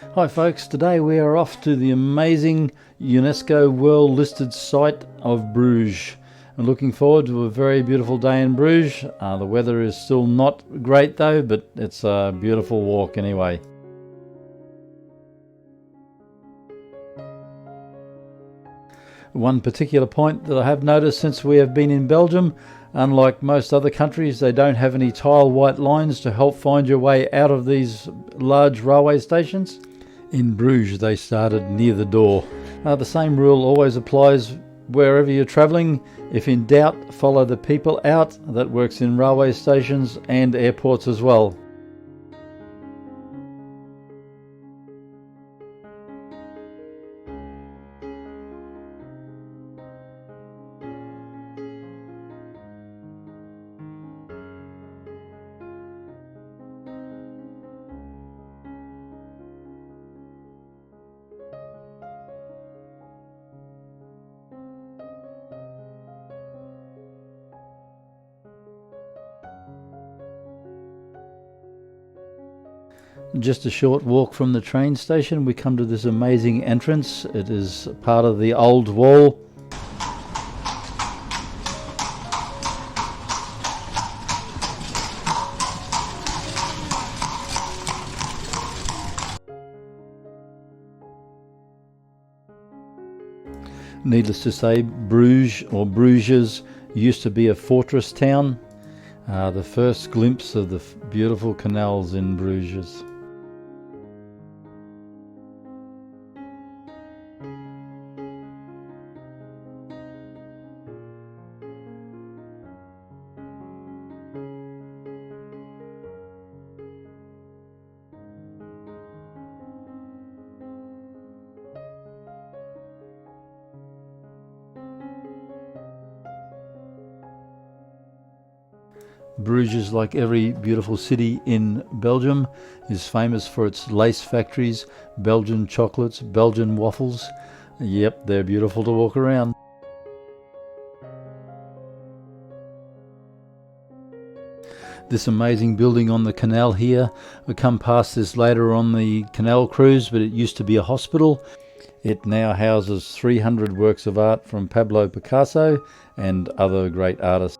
Hi folks, today we are off to the amazing UNESCO World Listed site of Bruges. I'm looking forward to a very beautiful day in Bruges. The weather is still not great though, but it's a beautiful walk anyway. One particular point that I have noticed since we have been in Belgium, unlike most other countries, they don't have any tile white lines to help find your way out of these large railway stations. In Bruges they started near the door. The same rule always applies wherever you're travelling. If in doubt, follow the people out. That works in railway stations and airports as well. Just a short walk from the train station, we come to this amazing entrance. It is part of the old wall. Needless to say, Bruges or Bruges used to be a fortress town. The first glimpse of the beautiful canals in Bruges. Bruges, like every beautiful city in Belgium, is famous for its lace factories, Belgian chocolates, Belgian waffles. Yep, they're beautiful to walk around. This amazing building on the canal here, we'll come past this later on the canal cruise, but it used to be a hospital. It now houses 300 works of art from Pablo Picasso and other great artists.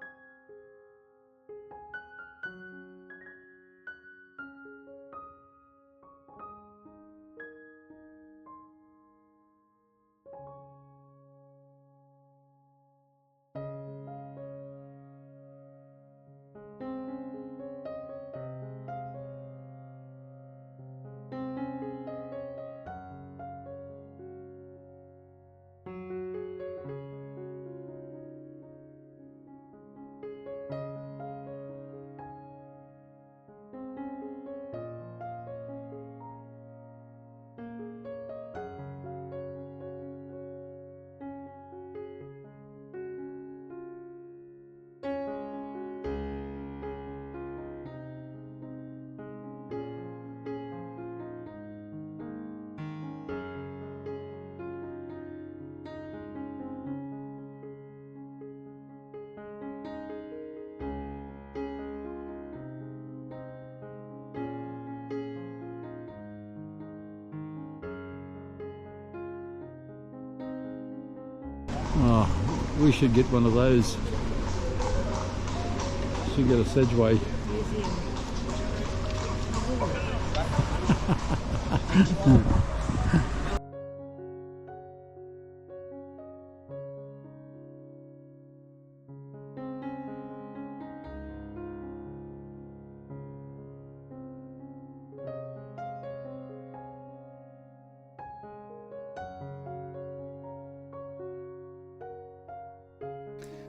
Oh, we should get one of those. Should get a Sedgway.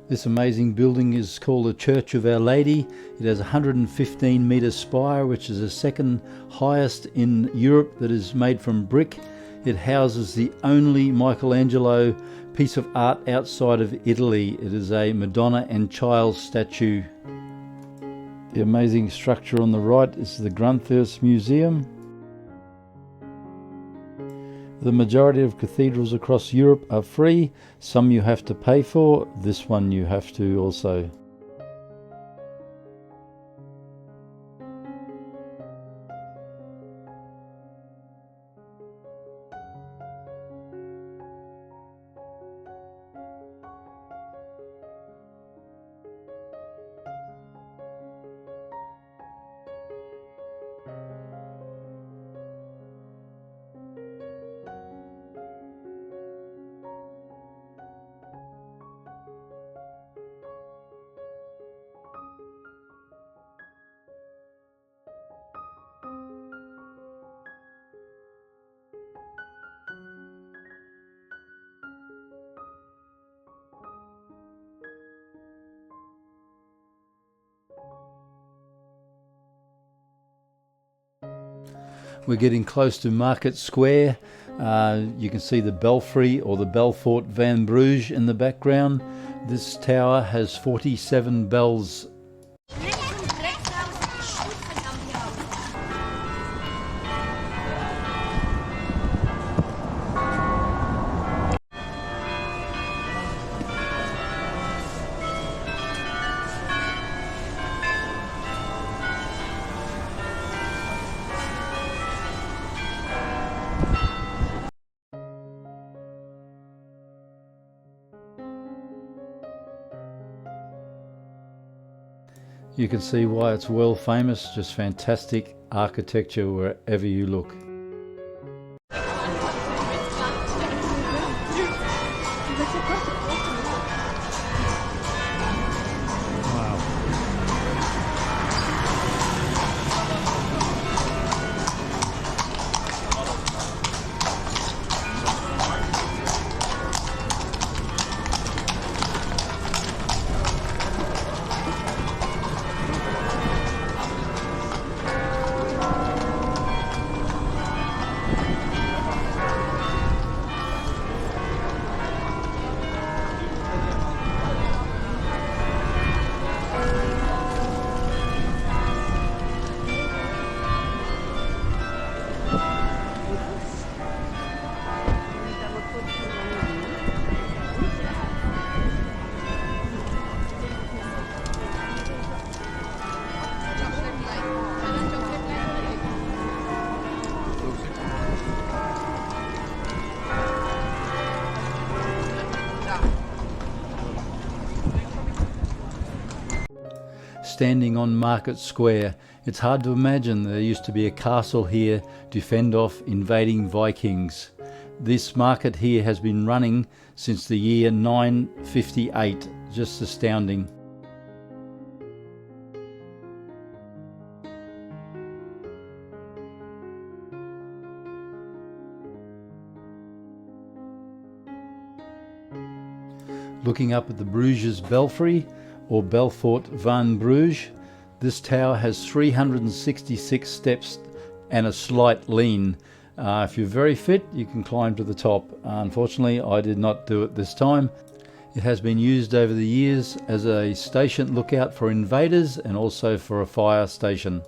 This amazing building is called the Church of Our Lady. It has a 115 metre spire, which is the second highest in Europe, that is made from brick. It houses the only Michael Angelo piece of art outside of Italy. It is a Madonna and Child statue. The amazing structure on the right is the Stadhuis Museum. The majority of cathedrals across Europe are free. Some you have to pay for. This one you have to also. We're getting close to Markt Square. You can see the Belfry or the Belfort van Bruges in the background. This tower has 47 bells. You can see why it's world famous, just fantastic architecture wherever you look. Standing on Markt Square, it's hard to imagine there used to be a castle here to fend off invading Vikings. This market here has been running since the year 958, just astounding. Looking up at the Bruges Belfry, or Belfort van Bruges, this tower has 366 steps and a slight lean. If you're very fit, you can climb to the top. Unfortunately, I did not do it this time. It has been used over the years as a station lookout for invaders and also for a fire station.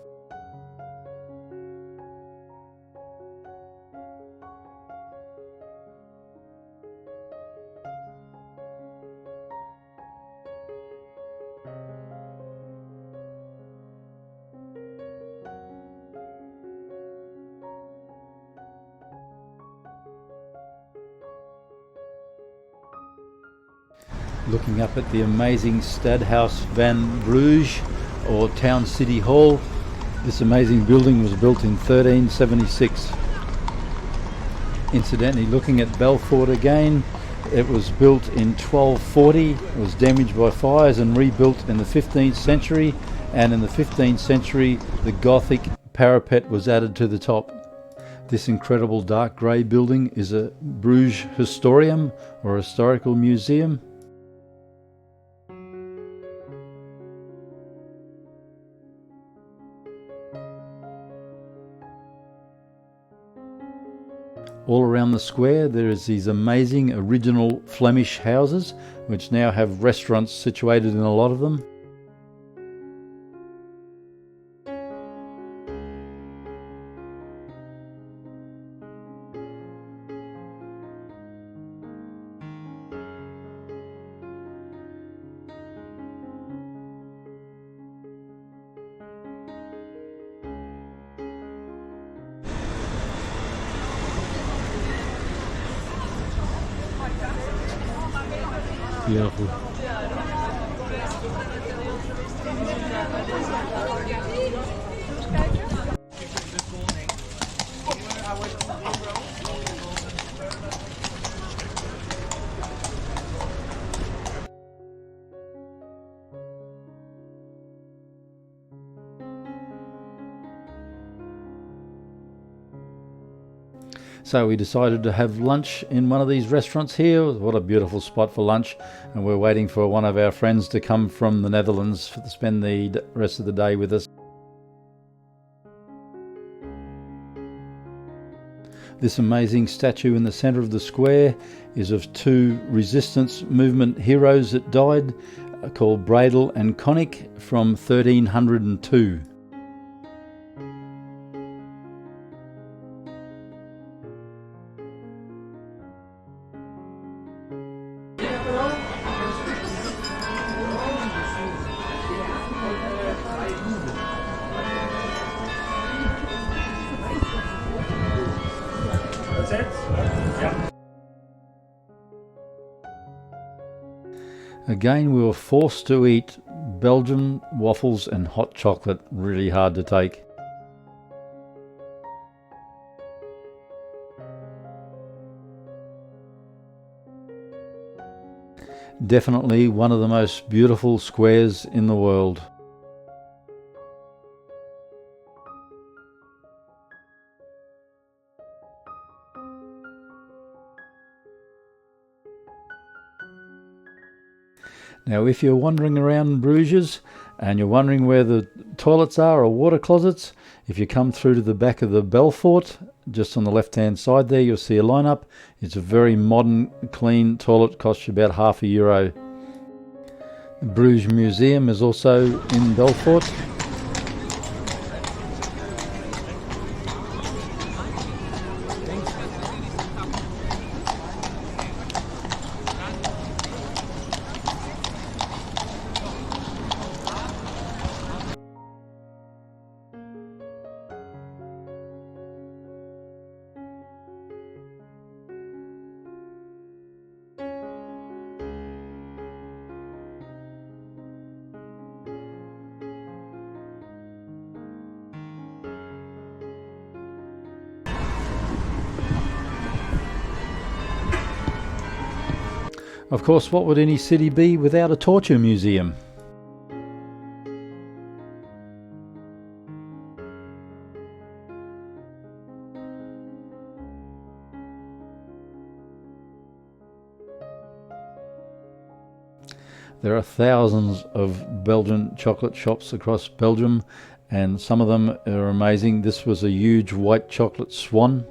Looking up at the amazing Stadhuis van Bruges, or Town City Hall. This amazing building was built in 1376. Incidentally, looking at Belfort again, it was built in 1240, it was damaged by fires and rebuilt in the 15th century, and in the 15th century the Gothic parapet was added to the top. This incredible dark grey building is a Bruges Historium, or historical museum. All around the square there is these amazing original Flemish houses, which now have restaurants situated in a lot of them. Beautiful. So we decided to have lunch in one of these restaurants here. What a beautiful spot for lunch. And we're waiting for one of our friends to come from the Netherlands to spend the rest of the day with us. This amazing statue in the centre of the square is of two resistance movement heroes that died, called Bradel and Connick, from 1302. Again, we were forced to eat Belgian waffles and hot chocolate. Really hard to take. Definitely one of the most beautiful squares in the world. Now, if you're wandering around Bruges and you're wondering where the toilets are or water closets, if you come through to the back of the Belfort, just on the left-hand side there, you'll see a lineup. It's a very modern, clean toilet, costs you about €0.50. The Bruges Museum is also in Belfort. Of course, what would any city be without a torture museum? There are thousands of Belgian chocolate shops across Belgium, and some of them are amazing. This was a huge white chocolate swan.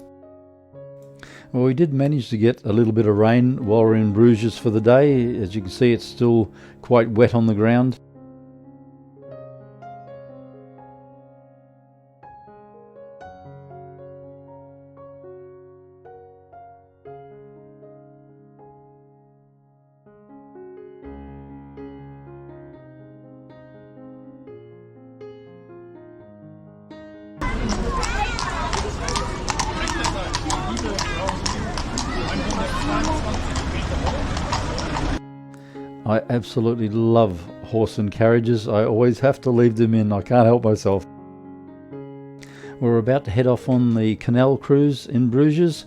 Well, we did manage to get a little bit of rain while we're in Bruges for the day. As you can see, it's still quite wet on the ground. I absolutely love horse and carriages. I always have to leave them in. I can't help myself. We're about to head off on the canal cruise in Bruges.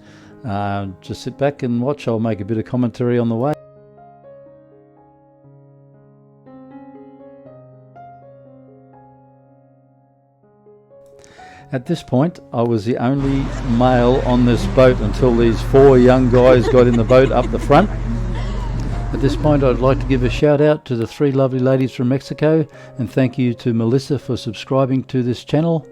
Just sit back and watch. I'll make a bit of commentary on the way. At this point, I was the only male on this boat until these four young guys got in the boat up the front. At this point, I'd like to give a shout out to the three lovely ladies from Mexico, and thank you to Melissa for subscribing to this channel.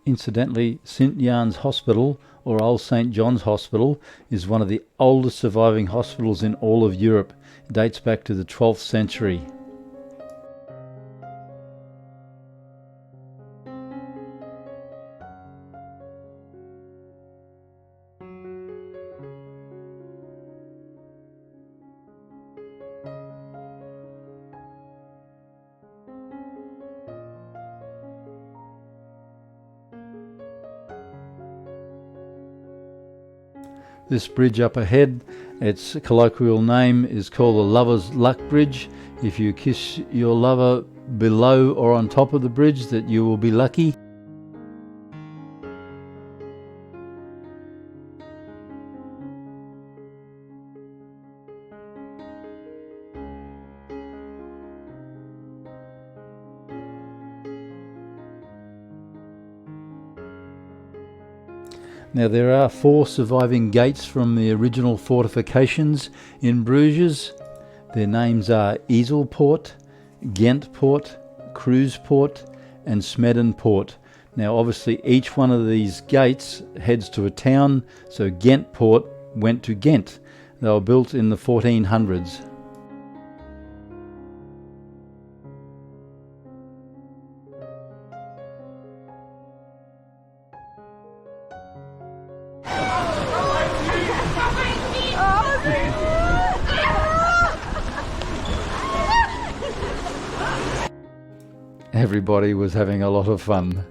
Incidentally, St. Jan's Hospital, or Old St. John's Hospital, is one of the oldest surviving hospitals in all of Europe. It dates back to the 12th century. This bridge up ahead, its colloquial name is called the Lover's Luck Bridge. If you kiss your lover below or on top of the bridge, that you will be lucky. Now there are 4 surviving gates from the original fortifications in Bruges. Their names are Ezelpoort, Ghentpoort, Kruispoort and Smedenpoort. Now obviously each one of these gates heads to a town, so Ghentpoort went to Ghent. They were built in the 1400s. Everybody was having a lot of fun.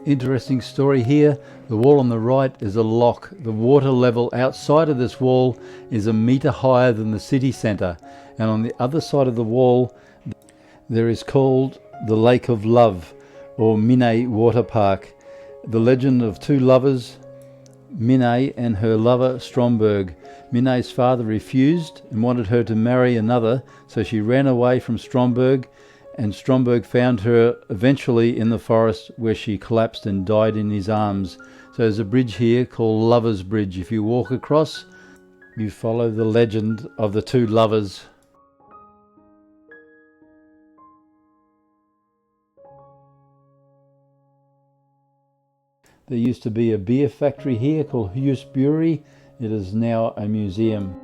Interesting story here. The wall on the right is a lock. The water level outside of this wall is 1 metre higher than the city centre, and on the other side of the wall there is called the Lake of Love, or Minne Water Park. The legend of 2 lovers, Minne and her lover Stromberg. Minne's father refused and wanted her to marry another, so she ran away from Stromberg, and Stromberg found her eventually in the forest, where she collapsed and died in his arms. So there's a bridge here called Lover's Bridge. If you walk across, you follow the legend of the 2 lovers. There used to be a beer factory here called Huis Brewery. It is now a museum.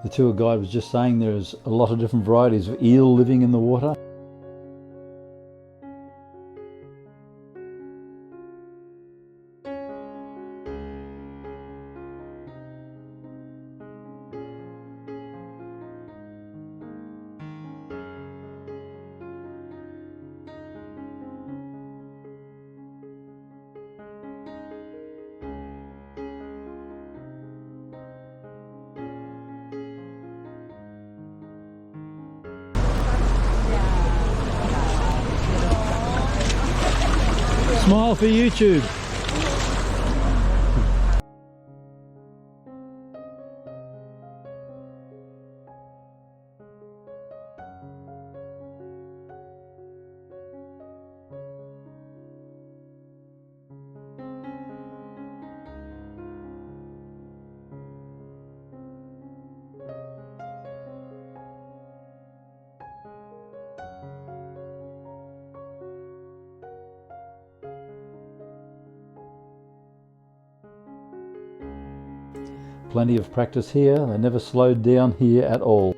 The tour guide was just saying there's a lot of different varieties of eel living in the water. Smile for YouTube. Plenty of practice here. They never slowed down here at all.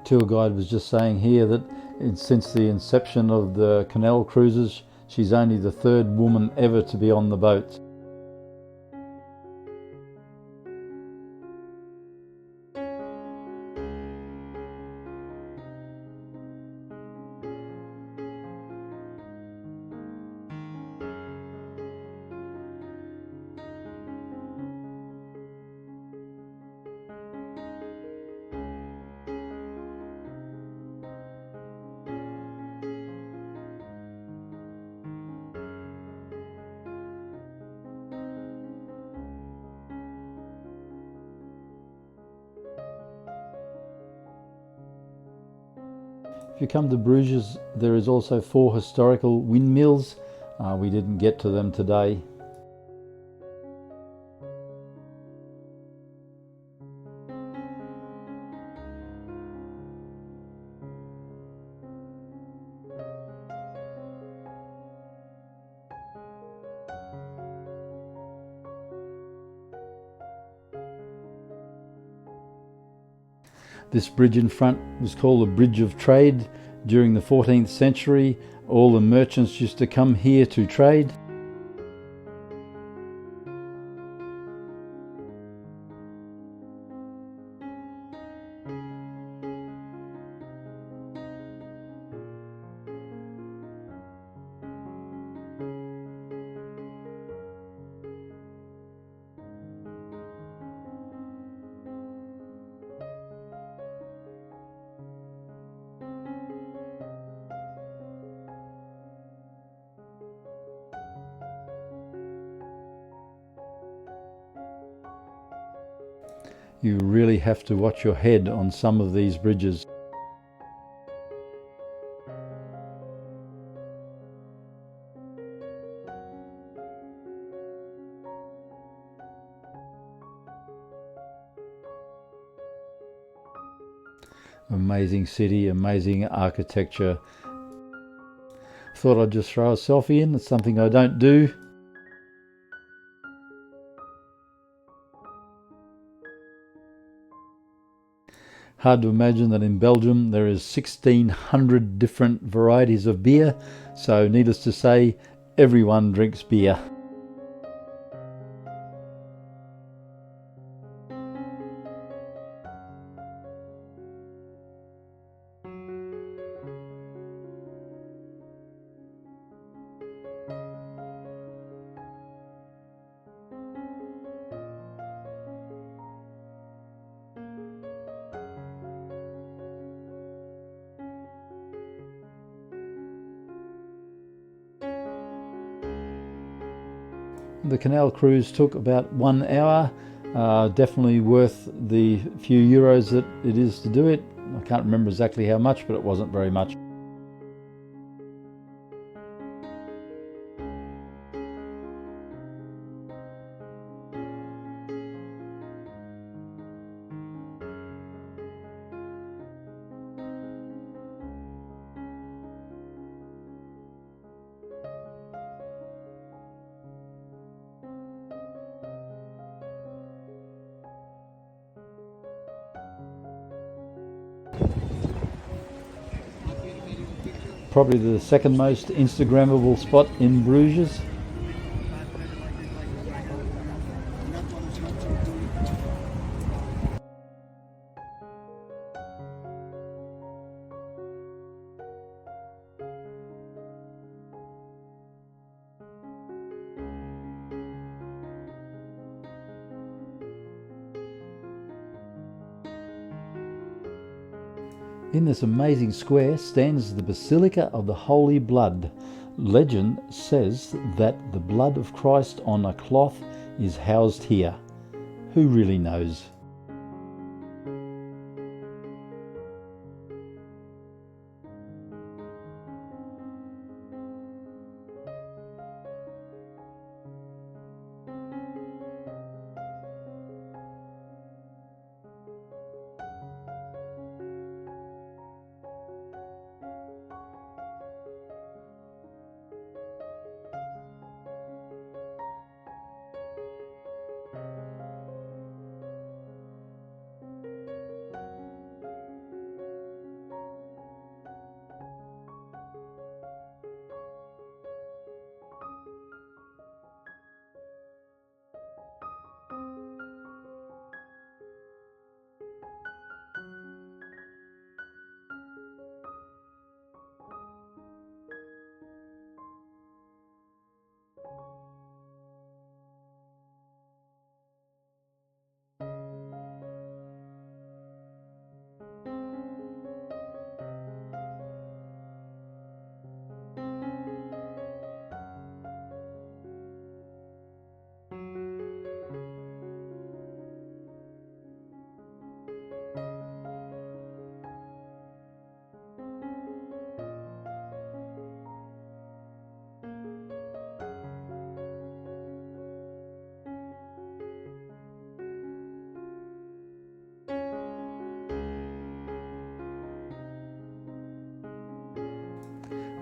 Tour guide was just saying here that since the inception of the canal cruises, she's only the third woman ever to be on the boat. If you come to Bruges, there is also 4 historical windmills. We didn't get to them today. This bridge in front was called the Bridge of Trade. During the 14th century, all the merchants used to come here to trade. You really have to watch your head on some of these bridges. Amazing city, amazing architecture. Thought I'd just throw a selfie in. It's something I don't do. Hard to imagine that in Belgium there is 1,600 different varieties of beer, so needless to say, everyone drinks beer. The canal cruise took about 1 hour. Definitely worth the few euros that it is to do it. I can't remember exactly how much, but it wasn't very much. Probably the second most Instagrammable spot in Bruges. In this amazing square stands the Basilica of the Holy Blood. Legend says that the blood of Christ on a cloth is housed here. Who really knows?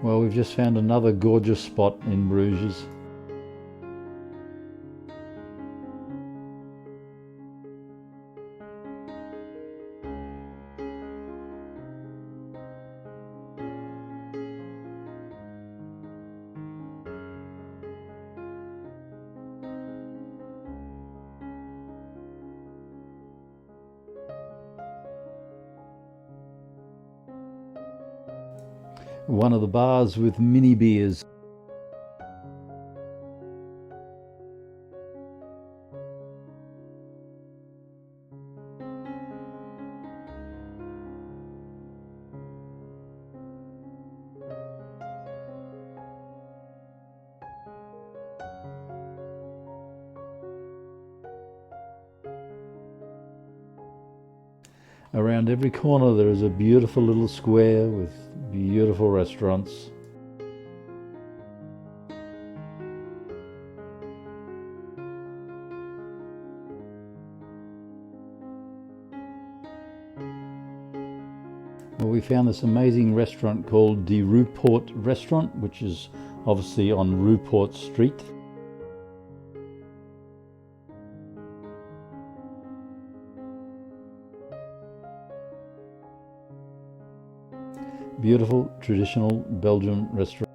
Well, we've just found another gorgeous spot in Bruges. One of the bars with mini beers. Around every corner there is a beautiful little square with beautiful restaurants. Well, we found this amazing restaurant called the Ruport Restaurant, which is obviously on Ruport Street. Beautiful traditional Belgian restaurant.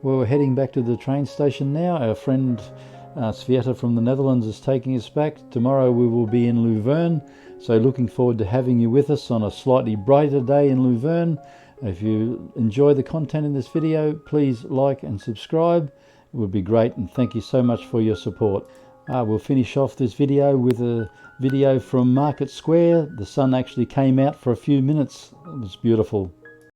Well, we're heading back to the train station now. Our friend Svieta from the Netherlands is taking us back. Tomorrow we will be in Leuven, so looking forward to having you with us on a slightly brighter day in Leuven. If you enjoy the content in this video, please like and subscribe. It would be great, and thank you so much for your support. We'll finish off this video with a video from Markt Square. The sun actually came out for a few minutes. It was beautiful.